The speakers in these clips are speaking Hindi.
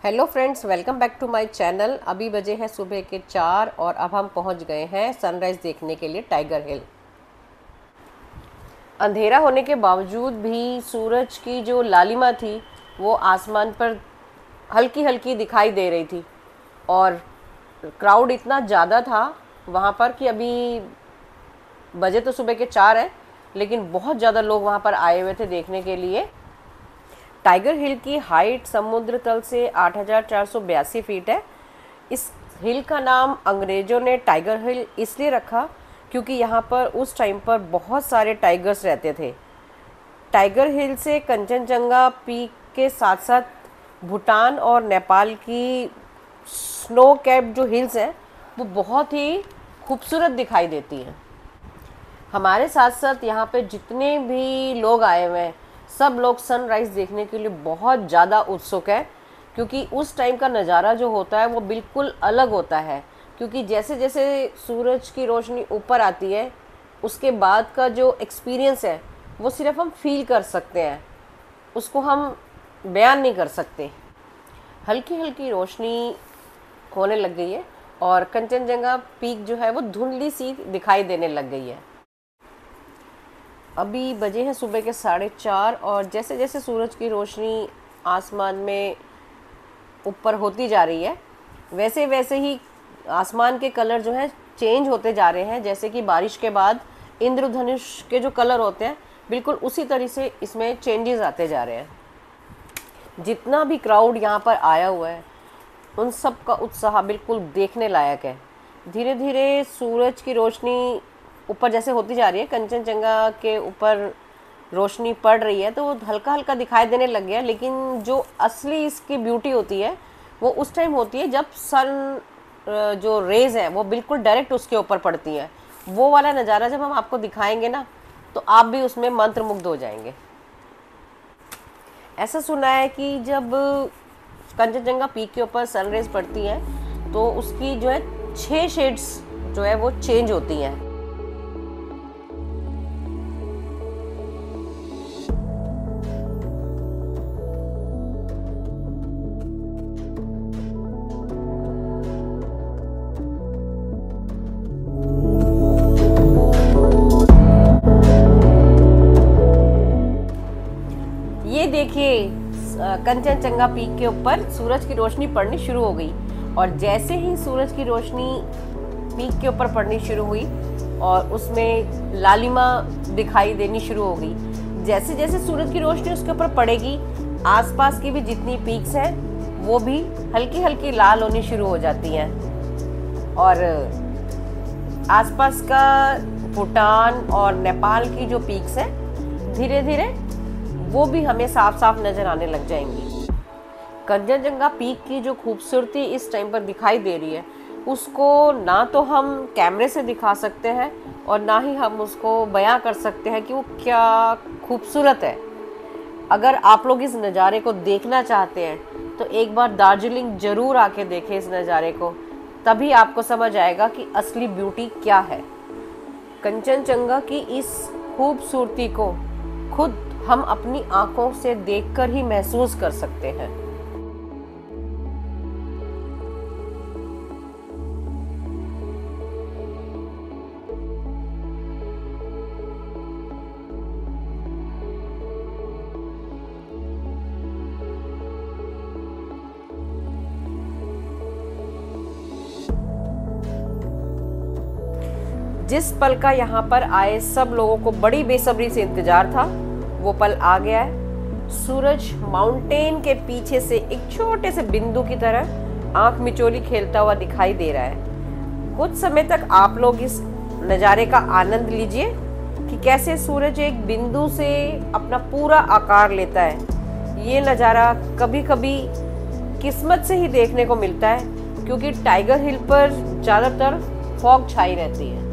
Hello friends, welcome back to my channel. अभी बजे हैं सुबह के 4 और अब हम पहुंच गए हैं सनराइज़ देखने के लिए टाइगर हिल। अंधेरा होने के बावजूद भी सूरज की जो लालिमा थी वो आसमान पर हल्की हल्की दिखाई दे रही थी। और क्राउड इतना ज़्यादा था वहाँ पर कि अभी बजे तो सुबह के 4 हैं, लेकिन बहुत ज़्यादा लोग वहाँ पर आए हुए थे देखने के लिए। टाइगर हिल की हाइट समुद्र तल से 8,482 फीट है। इस हिल का नाम अंग्रेज़ों ने टाइगर हिल इसलिए रखा क्योंकि यहाँ पर उस टाइम पर बहुत सारे टाइगर्स रहते थे। टाइगर हिल से कंचनजंगा पीक के साथ साथ भूटान और नेपाल की स्नो कैप जो हिल्स हैं वो बहुत ही खूबसूरत दिखाई देती हैं। हमारे साथ साथ यहाँ पे जितने भी लोग आए हुए हैं सब लोग सनराइज़ देखने के लिए बहुत ज़्यादा उत्सुक है, क्योंकि उस टाइम का नज़ारा जो होता है वो बिल्कुल अलग होता है। क्योंकि जैसे जैसे सूरज की रोशनी ऊपर आती है उसके बाद का जो एक्सपीरियंस है वो सिर्फ हम फील कर सकते हैं, उसको हम बयान नहीं कर सकते। हल्की हल्की रोशनी होने लग गई है और कंचनजंगा पीक जो है वो धुंधली सी दिखाई देने लग गई है। अभी बजे हैं सुबह के 4:30 और जैसे जैसे सूरज की रोशनी आसमान में ऊपर होती जा रही है वैसे वैसे ही आसमान के कलर जो हैं चेंज होते जा रहे हैं। जैसे कि बारिश के बाद इंद्रधनुष के जो कलर होते हैं बिल्कुल उसी तरह से इसमें चेंजेस आते जा रहे हैं। जितना भी क्राउड यहाँ पर आया हुआ है उन सब का उत्साह बिल्कुल देखने लायक है। धीरे धीरे सूरज की रोशनी ऊपर जैसे होती जा रही है, कंचनजंगा के ऊपर रोशनी पड़ रही है तो वो हल्का हल्का दिखाई देने लग गया। लेकिन जो असली इसकी ब्यूटी होती है वो उस टाइम होती है जब सन जो रेज़ हैं वो बिल्कुल डायरेक्ट उसके ऊपर पड़ती हैं। वो वाला नज़ारा जब हम आपको दिखाएंगे ना तो आप भी उसमें मंत्रमुग्ध हो जाएंगे। ऐसा सुना है कि जब कंचनजंगा पीक के ऊपर सनरेज पड़ती है तो उसकी जो है 6 शेड्स जो है वो चेंज होती हैं। ये देखिए कंचनजंगा पीक के ऊपर सूरज की रोशनी पड़नी शुरू हो गई और जैसे ही सूरज की रोशनी पीक के ऊपर पड़नी शुरू हुई और उसमें लालिमा दिखाई देनी शुरू हो गई। जैसे जैसे सूरज की रोशनी उसके ऊपर पड़ेगी आसपास की भी जितनी पीक्स हैं वो भी हल्की हल्की लाल होनी शुरू हो जाती हैं और आसपास का भूटान और नेपाल की जो पीक्स हैं धीरे धीरे वो भी हमें साफ साफ नज़र आने लग जाएंगी। कंचनजंगा पीक की जो खूबसूरती इस टाइम पर दिखाई दे रही है उसको ना तो हम कैमरे से दिखा सकते हैं और ना ही हम उसको बयां कर सकते हैं कि वो क्या खूबसूरत है। अगर आप लोग इस नज़ारे को देखना चाहते हैं तो एक बार दार्जिलिंग ज़रूर आके देखें इस नज़ारे को, तभी आपको समझ आएगा कि असली ब्यूटी क्या है। कंचनजंगा की इस खूबसूरती को खुद हम अपनी आंखों से देखकर ही महसूस कर सकते हैं। जिस पल का यहाँ पर आए सब लोगों को बड़ी बेसब्री से इंतजार था वो पल आ गया है। सूरज माउंटेन के पीछे से एक छोटे से बिंदु की तरह आंख मिचोली खेलता हुआ दिखाई दे रहा है। कुछ समय तक आप लोग इस नज़ारे का आनंद लीजिए कि कैसे सूरज एक बिंदु से अपना पूरा आकार लेता है। ये नज़ारा कभी कभी किस्मत से ही देखने को मिलता है क्योंकि टाइगर हिल पर ज़्यादातर फॉग छाई रहती है।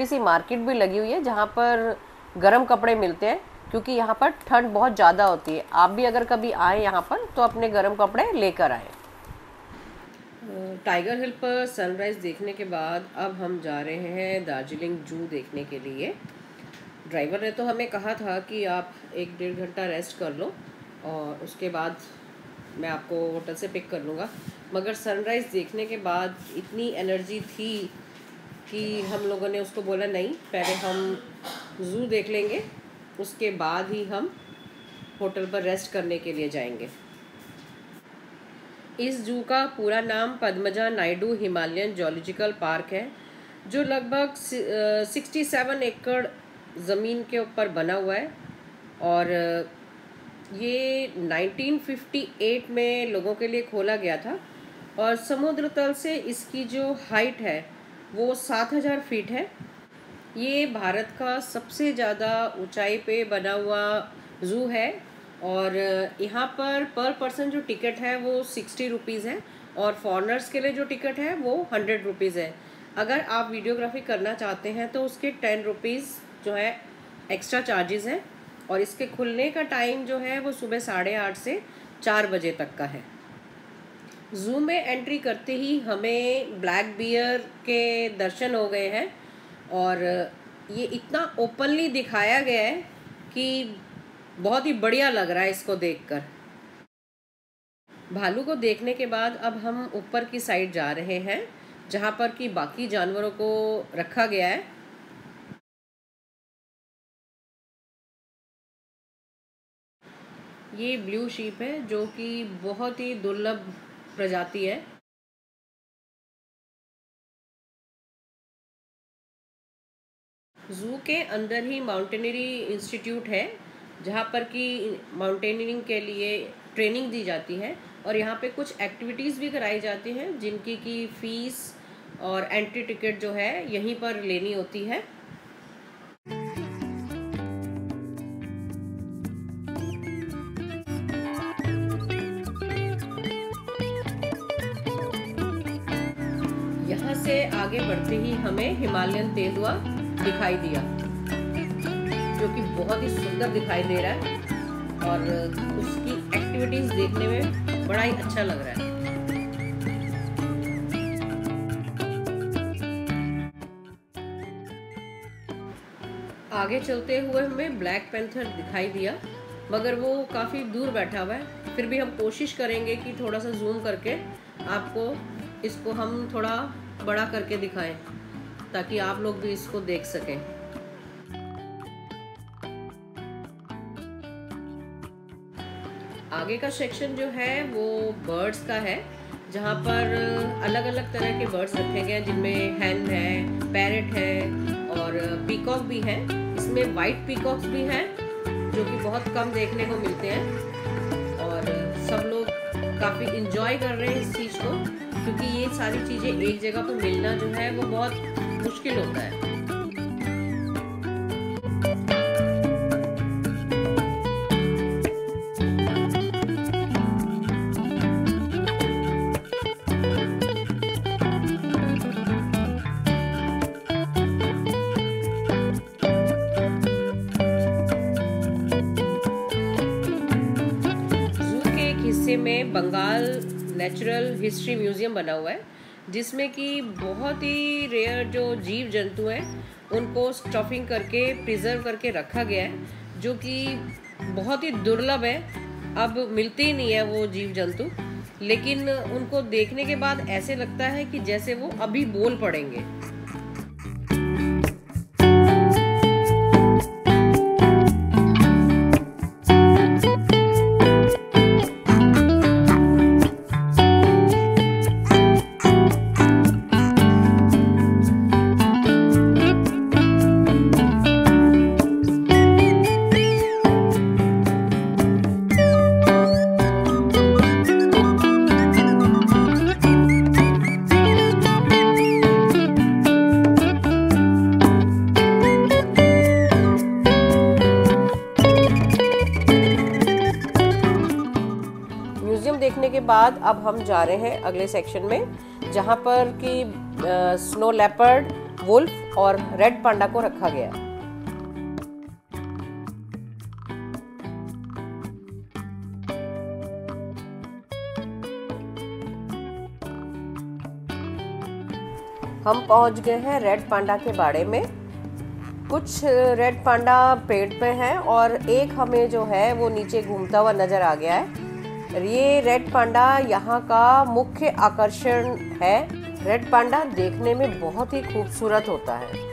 छोटी सी मार्केट भी लगी हुई है जहाँ पर गर्म कपड़े मिलते हैं, क्योंकि यहाँ पर ठंड बहुत ज़्यादा होती है। आप भी अगर कभी आए यहाँ पर तो अपने गर्म कपड़े लेकर आए। टाइगर हिल पर सनराइज़ देखने के बाद अब हम जा रहे हैं दार्जिलिंग जू देखने के लिए। ड्राइवर ने तो हमें कहा था कि आप 1-1.5 घंटा रेस्ट कर लो और उसके बाद मैं आपको होटल से पिक कर लूँगा, मगर सनराइज़ देखने के बाद इतनी एनर्जी थी कि हम लोगों ने उसको बोला नहीं, पहले हम ज़ू देख लेंगे, उसके बाद ही हम होटल पर रेस्ट करने के लिए जाएंगे। इस जू का पूरा नाम Padmaja Naidu Himalayan zoological park है, जो लगभग 67 एकड़ ज़मीन के ऊपर बना हुआ है। और ये 1958 में लोगों के लिए खोला गया था और समुद्र तल से इसकी जो हाइट है वो 7000 फीट है। ये भारत का सबसे ज़्यादा ऊंचाई पे बना हुआ ज़ू है और यहाँ पर पर्सन जो टिकट है वो 60 रुपीज़ है और फॉरेनर्स के लिए जो टिकट है वो 100 रुपीज़ है। अगर आप वीडियोग्राफी करना चाहते हैं तो उसके 10 रुपीज़ जो है एक्स्ट्रा चार्जेस हैं और इसके खुलने का टाइम जो है वो सुबह 8:30 से 4 बजे तक का है। ज़ू में एंट्री करते ही हमें ब्लैक बियर के दर्शन हो गए हैं और ये इतना ओपनली दिखाया गया है कि बहुत ही बढ़िया लग रहा है इसको देखकर। भालू को देखने के बाद अब हम ऊपर की साइड जा रहे हैं जहाँ पर कि बाकी जानवरों को रखा गया है। ये ब्लू शीप है जो कि बहुत ही दुर्लभ प्रजाति है। ज़ू के अंदर ही माउंटेनियरी इंस्टीट्यूट है जहाँ पर कि माउंटेनियरिंग के लिए ट्रेनिंग दी जाती है और यहाँ पे कुछ एक्टिविटीज़ भी कराई जाती हैं जिनकी की फ़ीस और एंट्री टिकट जो है यहीं पर लेनी होती है। यहाँ से आगे बढ़ते ही हमें हिमालयन तेंदुआ दिखाई दिया जो कि बहुत ही सुंदर दिखाई दे रहा है और उसकी एक्टिविटीज देखने में बड़ा ही अच्छा लग रहा है। आगे चलते हुए हमें ब्लैक पैंथर दिखाई दिया मगर वो काफ़ी दूर बैठा हुआ है, फिर भी हम कोशिश करेंगे कि थोड़ा सा जूम करके आपको इसको हम थोड़ा बड़ा करके दिखाएं ताकि आप लोग भी इसको देख सकें। आगे का सेक्शन जो है वो बर्ड्स का है जहाँ पर अलग अलग तरह के बर्ड्स रखे गए हैं जिनमें हैन है, पैरेट है और पीकॉक भी है। इसमें वाइट पीकॉक्स भी हैं जो कि बहुत कम देखने को मिलते हैं और सब लोग काफ़ी इंजॉय कर रहे हैं इस चीज़ को, क्योंकि ये सारी चीज़ें एक जगह पर मिलना जो है वो बहुत मुश्किल होता है। में बंगाल नेचुरल हिस्ट्री म्यूजियम बना हुआ है जिसमें कि बहुत ही रेयर जो जीव जंतु हैं उनको स्टफिंग करके प्रिजर्व करके रखा गया है जो कि बहुत ही दुर्लभ है। अब मिलते ही नहीं है वो जीव जंतु, लेकिन उनको देखने के बाद ऐसे लगता है कि जैसे वो अभी बोल पड़ेंगे। देखने के बाद अब हम जा रहे हैं अगले सेक्शन में जहाँ पर कि स्नो लेपर्ड वुल्फ और रेड पांडा को रखा गया है। हम पहुंच गए हैं रेड पांडा के बाड़े में। कुछ रेड पांडा पेड़ पे हैं और एक हमें जो है वो नीचे घूमता हुआ नजर आ गया है। ये रेड पांडा यहाँ का मुख्य आकर्षण है। रेड पांडा देखने में बहुत ही खूबसूरत होता है।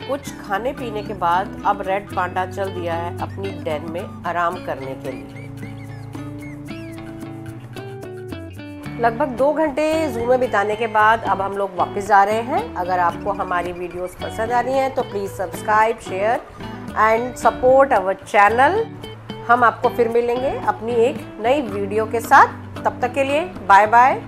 कुछ खाने पीने के बाद अब रेड पांडा चल दिया है अपनी डेन में आराम करने के लिए। लगभग 2 घंटे जू में बिताने के बाद अब हम लोग वापस जा रहे हैं। अगर आपको हमारी वीडियोस पसंद आ रही हैं तो please subscribe, share and support our channel. हम आपको फिर मिलेंगे अपनी एक नई वीडियो के साथ। तब तक के लिए बाय बाय।